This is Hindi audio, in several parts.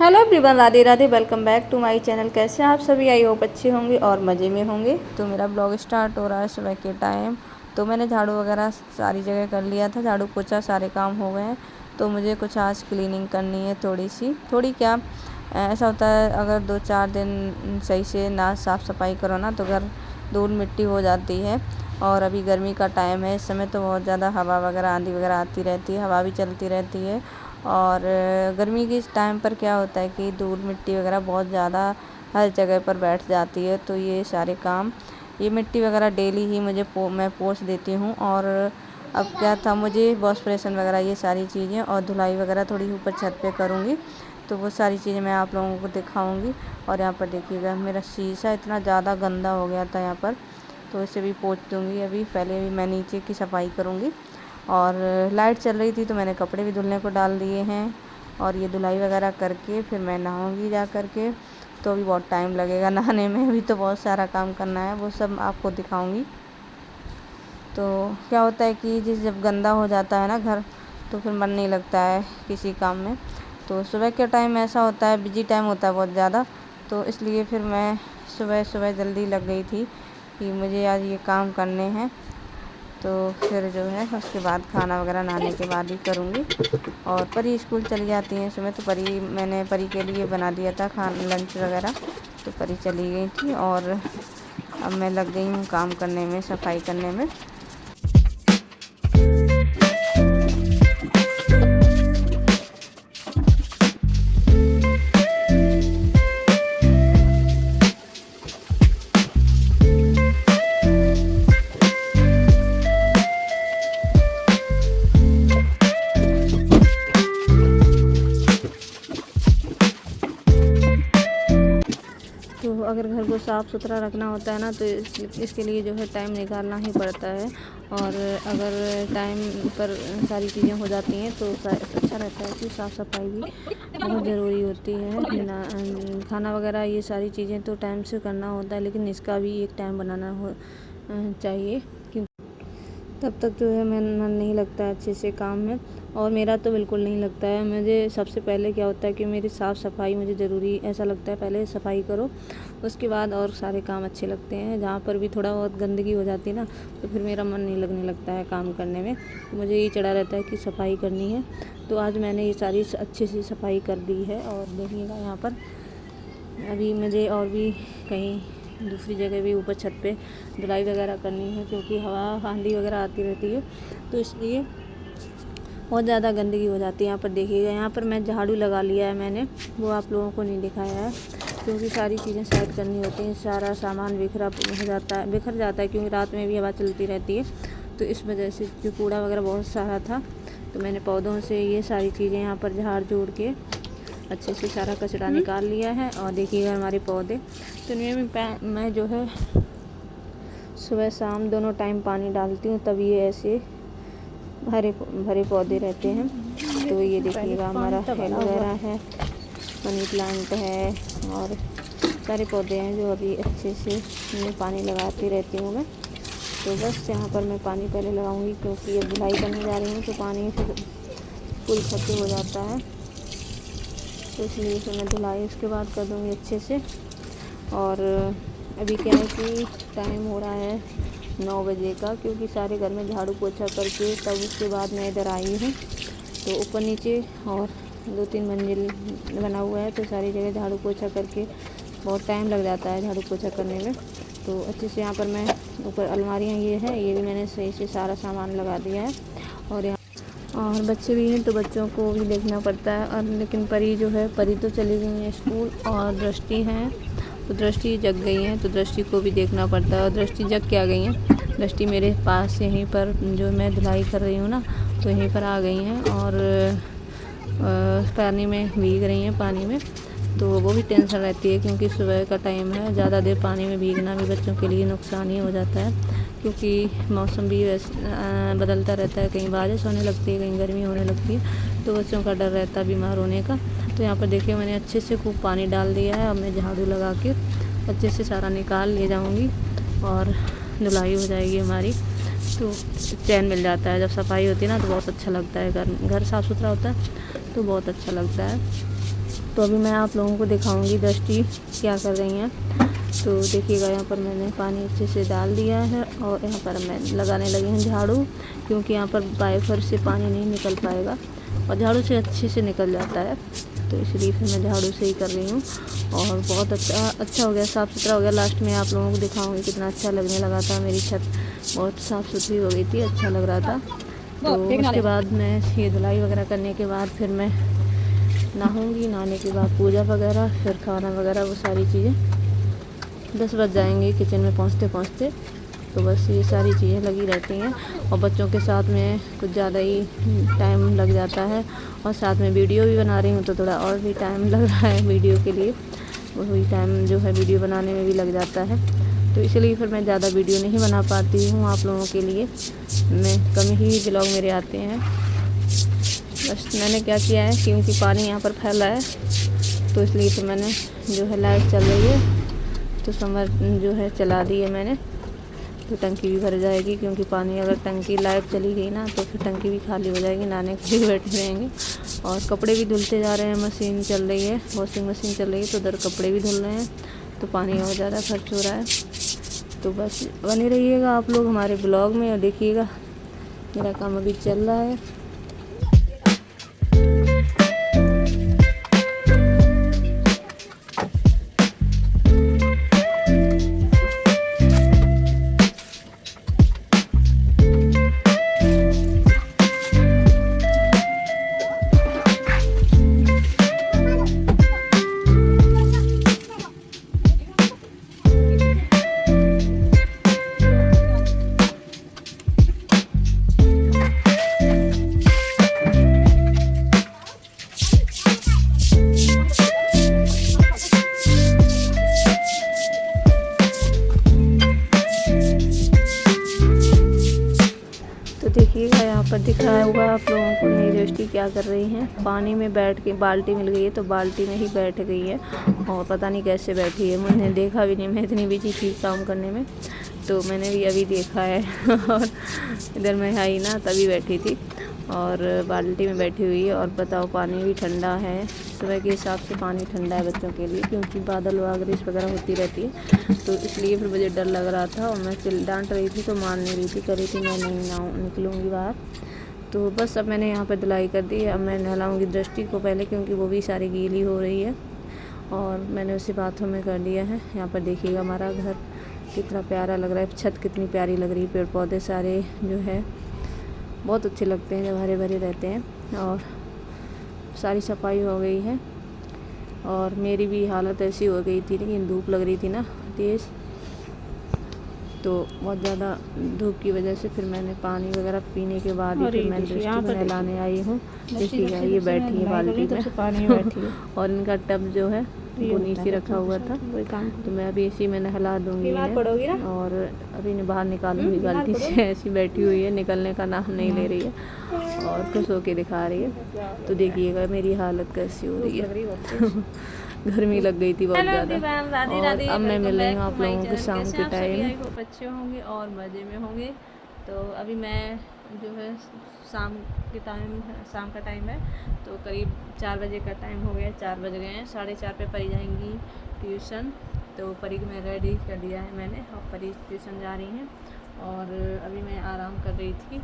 Hello everyone, Radhe Radhe. Welcome back to my channel. कैसे हैं आप सभी? आई होप अच्छे होंगे और मज़े में होंगे। तो मेरा ब्लॉग स्टार्ट हो रहा है सुबह के टाइम। तो मैंने झाड़ू वगैरह सारी जगह कर लिया था, झाड़ू पोछा सारे काम हो गए हैं। तो मुझे कुछ आज क्लीनिंग करनी है, थोड़ी क्या ऐसा होता है, अगर 2-4 दिन सही से ना साफ़ सफाई करो ना तो घर धूल मिट्टी हो जाती है। और अभी गर्मी का टाइम है, इस समय तो बहुत ज़्यादा हवा वगैरह आंधी वगैरह आती रहती है, हवा भी चलती रहती है। और गर्मी के इस टाइम पर क्या होता है कि धूल मिट्टी वगैरह बहुत ज़्यादा हर जगह पर बैठ जाती है। तो ये सारे काम, ये मिट्टी वगैरह डेली ही मैं पोंछ देती हूँ। और अब क्या था, मुझे वॉशप्रेशन वगैरह ये सारी चीज़ें और धुलाई वगैरह थोड़ी ऊपर छत पे करूँगी। तो वो सारी चीज़ें मैं आप लोगों को दिखाऊँगी। और यहाँ पर देखिएगा, मेरा शीशा इतना ज़्यादा गंदा हो गया था यहाँ पर, तो इसे भी पोंछ दूँगी। अभी पहले भी मैं नीचे की सफाई करूँगी। और लाइट चल रही थी तो मैंने कपड़े भी धुलने को डाल दिए हैं। और ये धुलाई वगैरह करके फिर मैं नहाऊँगी जा कर के। तो अभी बहुत टाइम लगेगा नहाने में, अभी तो बहुत सारा काम करना है, वो सब आपको दिखाऊँगी। तो क्या होता है कि जब गंदा हो जाता है ना घर, तो फिर मन नहीं लगता है किसी काम में। तो सुबह के टाइम ऐसा होता है, बिजी टाइम होता है बहुत ज़्यादा, तो इसलिए फिर मैं सुबह सुबह जल्दी लग गई थी कि मुझे आज ये काम करने हैं। तो फिर जो है उसके बाद खाना वगैरह नहाने के बाद ही करूँगी। और परी स्कूल चली जाती हैं सुबह, तो मैंने परी के लिए बना दिया था लंच वगैरह। तो परी चली गई थी और अब मैं लग गई हूँ काम करने में, सफाई करने में। तो अगर घर को साफ़ सुथरा रखना होता है ना, तो इसके लिए जो है टाइम निकालना ही पड़ता है। और अगर टाइम पर सारी चीज़ें हो जाती हैं तो अच्छा रहता है कि साफ़ सफाई भी बहुत ज़रूरी होती है ना। खाना वगैरह ये सारी चीज़ें तो टाइम से करना होता है, लेकिन इसका भी एक टाइम बनाना चाहिए, तब तक जो है मन नहीं लगता है अच्छे से काम में। और मेरा तो बिल्कुल नहीं लगता है। मुझे सबसे पहले क्या होता है कि मेरी साफ़ सफाई मुझे ज़रूरी ऐसा लगता है, पहले सफाई करो उसके बाद और सारे काम अच्छे लगते हैं। जहाँ पर भी थोड़ा बहुत गंदगी हो जाती है ना, तो फिर मेरा मन नहीं लगने लगता है काम करने में। तो मुझे ये चढ़ा रहता है कि सफाई करनी है। तो आज मैंने ये सारी अच्छे से सफाई कर दी है। और देखिएगा यहाँ पर अभी मुझे और भी कहीं दूसरी जगह भी ऊपर छत पे धुलाई वगैरह करनी है, क्योंकि हवा आंधी वगैरह आती रहती है, तो इसलिए बहुत ज़्यादा गंदगी हो जाती है। यहाँ पर देखिएगा, यहाँ पर मैं झाड़ू लगा लिया है मैंने, वो आप लोगों को नहीं दिखाया है, क्योंकि सारी चीज़ें साइड करनी होती हैं। सारा सामान बिखर जाता है, क्योंकि रात में भी हवा चलती रहती है। तो इस वजह से जो कूड़ा वगैरह बहुत सारा था, तो मैंने पौधों से ये सारी चीज़ें यहाँ पर झाड़ जोड़ के अच्छे से सारा कचरा निकाल लिया है। और देखिएगा हमारे पौधे, तो इनमें मैं जो है सुबह शाम दोनों टाइम पानी डालती हूँ, तब ये ऐसे भरे भरे पौधे रहते हैं। तो ये देखिएगा हमारा एलोवेरा है, मनी प्लांट है, और सारे पौधे हैं जो अभी अच्छे से इनमें पानी लगाती रहती हूँ मैं। तो बस यहाँ पर मैं पानी पहले लगाऊंगी, क्योंकि अब धुलाई करने जा रही हूँ तो पानी फिर फुल खत्म हो जाता है, तो इसलिए फिर मैं धुलाई उसके बाद कर दूँगी अच्छे से। और अभी क्या है कि टाइम हो रहा है 9 बजे का, क्योंकि सारे घर में झाड़ू पोछा करके तब उसके बाद मैं इधर आई हूँ। तो ऊपर नीचे और 2-3 मंजिल बना हुआ है, तो सारी जगह झाड़ू पोछा करके बहुत टाइम लग जाता है झाड़ू पोछा करने में। तो अच्छे से यहाँ पर मैं ऊपर अलमारियाँ ये है, ये भी मैंने सही से सारा सामान लगा दिया है। और बच्चे भी हैं तो बच्चों को भी देखना पड़ता है। और लेकिन परी जो है, परी तो चली गई है स्कूल, और दृष्टि हैं तो दृष्टि जग गई हैं, तो दृष्टि को भी देखना पड़ता है। और दृष्टि जग के आ गई हैं, दृष्टि मेरे पास यहीं पर जो मैं धुलाई कर रही हूँ ना, तो यहीं पर आ गई हैं। और पानी में भीग रही हैं, पानी में। तो वो भी टेंशन रहती है, क्योंकि सुबह का टाइम है, ज़्यादा देर पानी में भीगना भी बच्चों के लिए नुकसान ही हो जाता है, क्योंकि मौसम भी बदलता रहता है, कहीं बारिश होने लगती है, कहीं गर्मी होने लगती है, तो बच्चों का डर रहता है बीमार होने का। तो यहाँ पर देखिए मैंने अच्छे से खूब पानी डाल दिया है। अब मैं झाड़ू लगा के अच्छे से सारा निकाल ले जाऊँगी और धुलाई हो जाएगी हमारी। तो चैन मिल जाता है, जब सफाई होती है ना तो बहुत अच्छा लगता है, घर साफ़ सुथरा होता है तो बहुत अच्छा लगता है। तो अभी मैं आप लोगों को दिखाऊंगी दृष्टि क्या कर रही हैं। तो देखिएगा, यहाँ पर मैंने पानी अच्छे से डाल दिया है और यहाँ पर मैं लगाने लगी हूँ झाड़ू, क्योंकि यहाँ पर वाइपर से पानी नहीं निकल पाएगा और झाड़ू से अच्छे से निकल जाता है, तो इसलिए फिर मैं झाड़ू से ही कर रही हूँ। और बहुत अच्छा हो गया, साफ़ सुथरा हो गया। लास्ट में आप लोगों को दिखाऊंगी कितना अच्छा लगने लगा था। मेरी छत बहुत साफ़ सुथरी हो गई थी, अच्छा लग रहा था। तो उसके बाद मैं ये धुलाई वगैरह करने के बाद फिर मैं नहाऊंगी। नहाने के बाद पूजा वगैरह, फिर खाना वगैरह, वो सारी चीज़ें 10 बज जाएंगे किचन में पहुँचते पहुँचते। तो बस ये सारी चीज़ें लगी रहती हैं और बच्चों के साथ में कुछ ज़्यादा ही टाइम लग जाता है। और साथ में वीडियो भी बना रही हूँ तो थोड़ा और भी टाइम लग रहा है वीडियो के लिए। वही टाइम जो है वीडियो बनाने में भी लग जाता है, तो इसलिए फिर मैं ज़्यादा वीडियो नहीं बना पाती हूँ आप लोगों के लिए। मैं कम ही ब्लॉग मेरे आते हैं। बस मैंने क्या किया है, क्योंकि पानी यहाँ पर फैला है तो इसलिए फिर मैंने जो है लाइट चल रही है तो समर जो है चला दी है मैंने, तो टंकी भी भर जाएगी। क्योंकि पानी अगर टंकी लाइट चली गई ना तो फिर टंकी भी खाली हो जाएगी, नहाने के लिए बैठे रहेंगे। और कपड़े भी धुलते जा रहे हैं, मशीन चल रही है, वॉशिंग मशीन चल रही है, तो उधर कपड़े भी धुल रहे हैं, तो पानी और ज़्यादा खर्च हो रहा है। तो बस बने रहिएगा आप लोग हमारे ब्लॉग में और देखिएगा मेरा काम अभी चल रहा है। देखिएगा यहाँ पर दिखाया होगा आप लोगों को मेरी दृष्टि क्या कर रही हैं। पानी में बैठ के, बाल्टी मिल गई है तो बाल्टी में ही बैठ गई है और पता नहीं कैसे बैठी है, मैंने देखा भी नहीं, मैं इतनी बिजी थी काम करने में, तो मैंने भी अभी देखा है और इधर मैं आई ना तभी बैठी थी और बाल्टी में बैठी हुई है। और बताओ पानी भी ठंडा है, सुबह के हिसाब से पानी ठंडा है बच्चों के लिए, क्योंकि बादल बारिश वगैरह होती रहती है, तो इसलिए फिर मुझे डर लग रहा था और मैं डांट रही थी तो मान नहीं रही थी, कर रही थी मैं नहीं निकलूँगी बाहर। तो बस अब मैंने यहाँ पर धुलाई कर दी। अब मैं नहलाऊँगी दृष्टि को पहले, क्योंकि वो भी सारी गीली हो रही है और मैंने उसे बाथरूम में कर दिया है। यहाँ पर देखिएगा हमारा घर कितना प्यारा लग रहा है, छत कितनी प्यारी लग रही है, पेड़ पौधे सारे जो है बहुत अच्छे लगते हैं जब हरे भरे रहते हैं। और सारी सफाई हो गई है और मेरी भी हालत ऐसी हो गई थी, लेकिन धूप लग रही थी ना तेज़, तो बहुत ज़्यादा धूप की वजह से फिर मैंने पानी वगैरह पीने के बाद ही फिर मैं दृष्टि को नहलाने आई हूँ। देखिएगा ये बैठी है बाल्टी में पानी बैठी है और इनका टब जो है वो नीचे रखा हुआ था, तो मैं अभी इसी में नहला दूँगी इन्हें और अभी इन्हें बाहर निकालूंगी बाल्टी से। ऐसी बैठी हुई है, निकलने का नाम नहीं ले रही है और खुश होके दिखा रही है। तो देखिएगा मेरी हालत कैसी हो रही है गर्मी लग गई थी बहुत ज़्यादा। और अब मैं मिल रही हूँ आप लोगों के शाम के टाइम, अच्छे होंगे और मज़े में होंगे। तो अभी मैं जो है शाम का टाइम है, तो करीब 4 बजे का टाइम हो गया, 4 बज गए हैं, 4:30 पे परी जाएंगी ट्यूशन। तो परी को मैं रेडी कर दिया है मैंने और परी ट्यूशन जा रही हैं और अभी मैं आराम कर रही थी।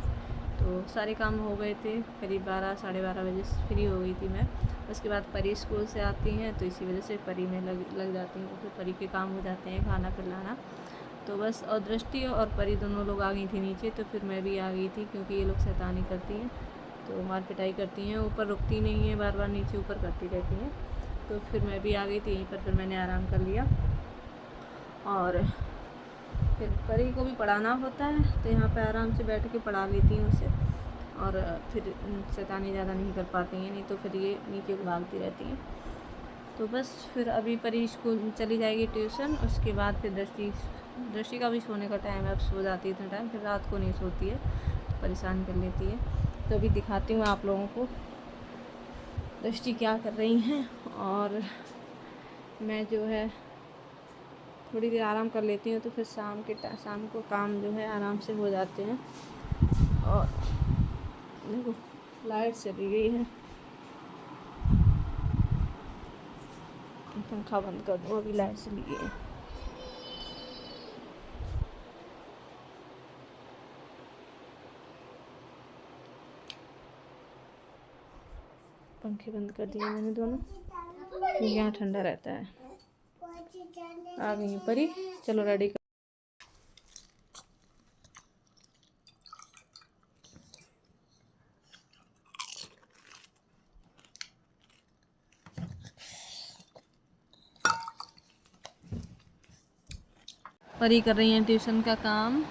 तो सारे काम हो गए थे, करीब 12 साढ़े 12 बजे फ्री हो गई थी मैं। उसके बाद परी स्कूल से आती हैं तो इसी वजह से परी में लग जाती हूँ, फिर परी के काम हो जाते हैं, खाना खिलाना। तो बस, और दृष्टि और परी दोनों लोग आ गई थी नीचे, तो फिर मैं भी आ गई थी, क्योंकि ये लोग शैतानी करती हैं तो मार पिटाई करती हैं, ऊपर रुकती नहीं है, बार बार नीचे ऊपर करती रहती हैं। तो फिर मैं भी आ गई थी यहीं पर, फिर मैंने आराम कर लिया। और फिर परी को भी पढ़ाना होता है तो यहाँ पे आराम से बैठ के पढ़ा लेती हूँ उसे, और फिर शैतानी ज़्यादा नहीं कर पाती हैं, नहीं तो फिर ये नीचे को भागती रहती हैं। तो बस फिर अभी परी स्कूल चली जाएगी ट्यूशन, उसके बाद फिर दृष्टि का भी सोने का टाइम है, अब सो जाती है इतना टाइम, फिर रात को नहीं सोती है, परेशान कर लेती है। तो अभी दिखाती हूँ आप लोगों को दृष्टि क्या कर रही हैं, और मैं जो है थोड़ी देर आराम कर लेती हूँ, तो फिर शाम को काम जो है आराम से हो जाते हैं। और देखो लाइट चली गई है, पंखा बंद कर दूँ, अभी लाइट चली गई है। पंखे बंद कर दिए मैंने दोनों, क्योंकि यहाँ ठंडा रहता है। आ गई परी, चलो रेडी कर। परी कर रही है ट्यूशन का काम।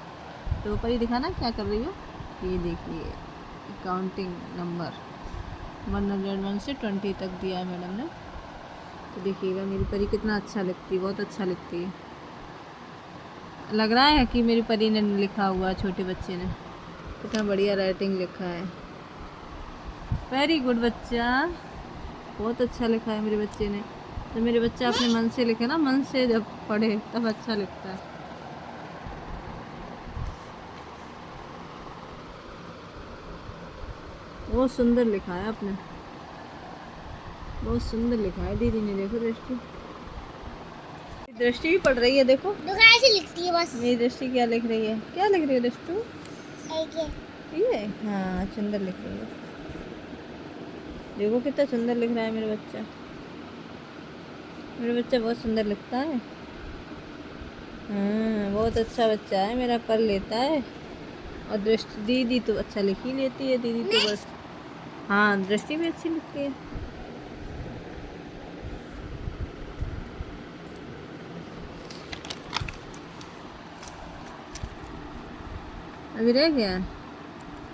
तो परी दिखाना क्या कर रही हो। ये देखिए काउंटिंग नंबर 101 से 20 तक दिया है मैडम ने। तो देखिएगा मेरी परी कितना अच्छा लिखती है, बहुत अच्छा लिखती है। लग रहा है कि मेरी परी ने लिखा हुआ, छोटे बच्चे ने कितना बढ़िया राइटिंग लिखा है। वेरी गुड बच्चा, बहुत अच्छा लिखा है मेरे बच्चे ने। तो मेरे बच्चा अपने मन से लिखे ना, मन से जब पढ़े तब अच्छा लिखता है। बहुत सुंदर लिखा है आपने, बहुत सुंदर लिखा है दीदी ने। देखो दृष्टि, दृष्टि भी पढ़ रही है। देखो ऐसे लिखती है बस। मेरी दृष्टि क्या लिख रही है, क्या लिख रही है दृष्टि? ये हाँ सुंदर लिख रही है। देखो कितना सुंदर लिख रहा है मेरा बच्चा। मेरा बच्चा बहुत सुंदर लिखता है। हाँ बहुत अच्छा बच्चा है मेरा, कर लेता है। और दृष्टि दीदी तो अच्छा लिख ही लेती है, दीदी तो बस। हाँ दृष्टि भी अच्छी लिखती है। अभी रह गया।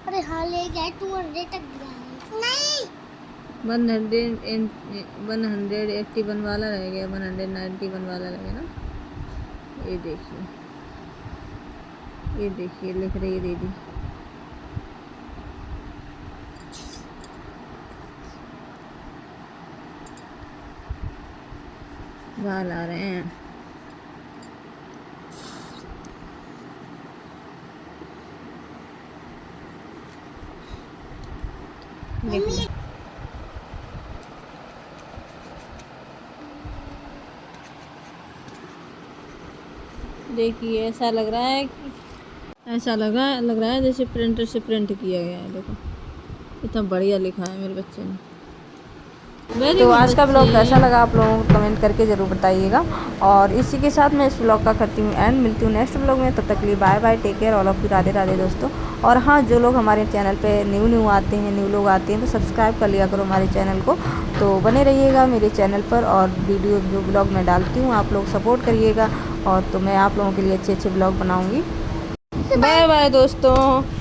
अरे हाँ ले गया, 200 तक दिया है। नहीं 181 वाला रह गया, 191 वाला रह गया ना। ये देखिए, ये देखिए लिख रही है दीदी। बाल आ रहे हैं। देखिए देखिए ऐसा लग रहा है कि लग रहा है जैसे प्रिंटर से प्रिंट किया गया है। देखो इतना बढ़िया लिखा है मेरे बच्चे ने। तो आज का ब्लॉग कैसा लगा आप लोगों को कमेंट करके ज़रूर बताइएगा। और इसी के साथ मैं इस ब्लॉग का करती हूँ एंड, मिलती हूँ नेक्स्ट ब्लॉग में। तब तक के लिए bye bye, take care all of you, Radhe Radhe दोस्तों। और हाँ, जो लोग हमारे चैनल पे न्यू आते हैं, न्यू लोग आते हैं, तो सब्सक्राइब कर लिया करो हमारे चैनल को। तो बने रहिएगा मेरे चैनल पर, और वीडियो जो ब्लॉग मैं डालती हूँ आप लोग सपोर्ट करिएगा। और तो मैं आप लोगों के लिए अच्छे अच्छे ब्लॉग बनाऊँगी। बाय बाय दोस्तों।